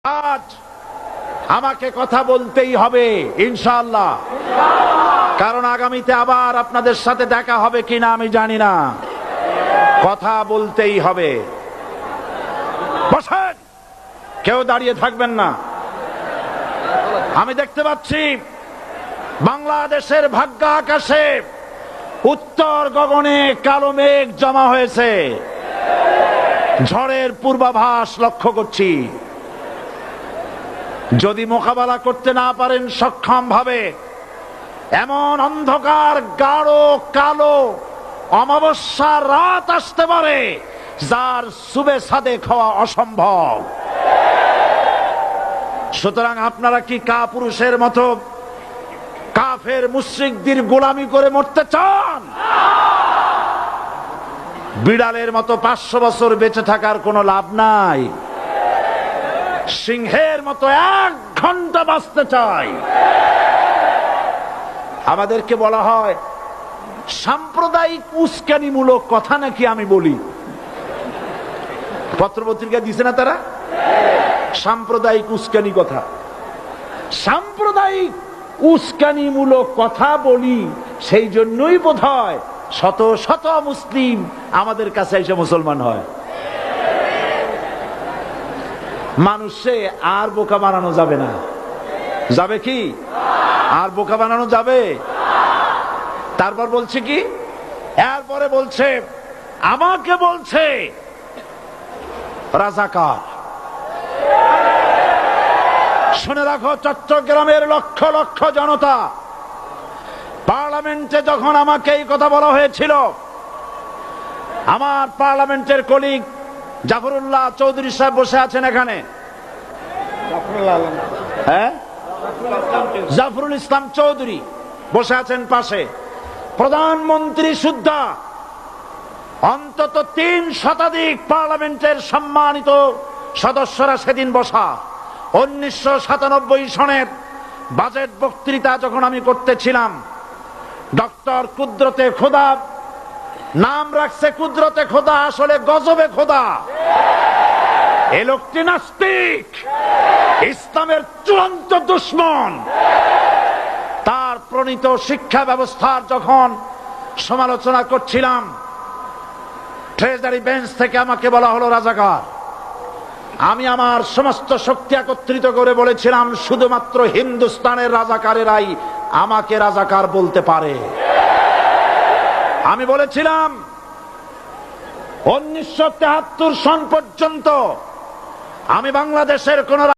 আজ আমাকে কথা বলতেই হবে ইনশাআল্লাহ, কারণ আগামীতে আবার আপনাদের সাথে দেখা হবে কিনা আমি জানি না। কথা বলতেই হবে। বসেন, কেউ দাঁড়িয়ে থাকবেন না। আমি দেখতে পাচ্ছি বাংলাদেশের ভাগ্য আকাশে উত্তর গগনে কালো মেঘ জমা হয়েছে। ঝড়ের পূর্বাভাস লক্ষ্য করছি। যদি মোকাবেলা করতে না পারেন সক্ষম ভাবে, এমন অন্ধকার গাঢ় কালো অমাবস্যার রাত আসতে পারে যার সুবে সাদেক হওয়া অসম্ভব। সুতরাং আপনারা কি কাপুরুষের মতো কাফের মুশরিকদের গোলামি করে মরতে চান? বিড়ালের মতো 500 বছর বেঁচে থাকার কোনো লাভ নাই। সিংহের মতো 1 ঘন্টা বাঁচতে চাই। আমাদেরকে বলা হয় সাম্প্রদায়িক উস্কানিমূলক কথা নাকি আমি বলি। পত্রপত্রিকা দিছে না তারা? সাম্প্রদায়িক উস্কানি কথা, সাম্প্রদায়িক উস্কানিমূলক কথা বলি। সেই জন্যই বোধহয় শত শত মুসলিম আমাদের কাছে এসে মুসলমান হয়। মানুষে আর বোকা বানানো যাবে না। যাবে কি? আর বোকা বানানো যাবে? তারপর বলছে কি? এরপরে বলছে আমাকে বলছে রাজাকার। শুনে রাখো চট্টগ্রামের লক্ষ লক্ষ জনতা, পার্লামেন্টে যখন আমাকে এই কথা বলা হয়েছিল, আমার পার্লামেন্টের কলিগ জাফরুল্লাহ চৌধুরী সাহেব বসে আছেন এখানে। হ্যাঁ, জাফরুল ইসলাম চৌধুরী বসে আছেন পাশে। প্রধানমন্ত্রী সুদ্ধা, অন্তত 3 শতাধিক পার্লামেন্টের সম্মানিত সদস্যরা সেদিন বসা। 1997 সনের বাজেট বক্তৃতা যখন আমি করতেছিলাম, ডক্টর কুদরতে খোদা, নাম রাখছে কুদরতে খোদা, আসলে গজবে খোদা। এ লোকটি নাস্তিক, ইসলামের চূড়ান্ত দুশমন। তার প্রণীত শিক্ষা ব্যবস্থার যখন সমালোচনা করছিলাম, ট্রেজারি বেঞ্চ থেকে আমাকে বলা হলো রাজাকার। আমি আমার সমস্ত শক্তি একত্রিত করে বলেছিলাম শুধুমাত্র হিন্দুস্তানের রাজাকারেরাই আমাকে রাজাকার বলতে পারে। আমি বলেছিলাম 1973 সন পর্যন্ত আমি বাংলাদেশের কোন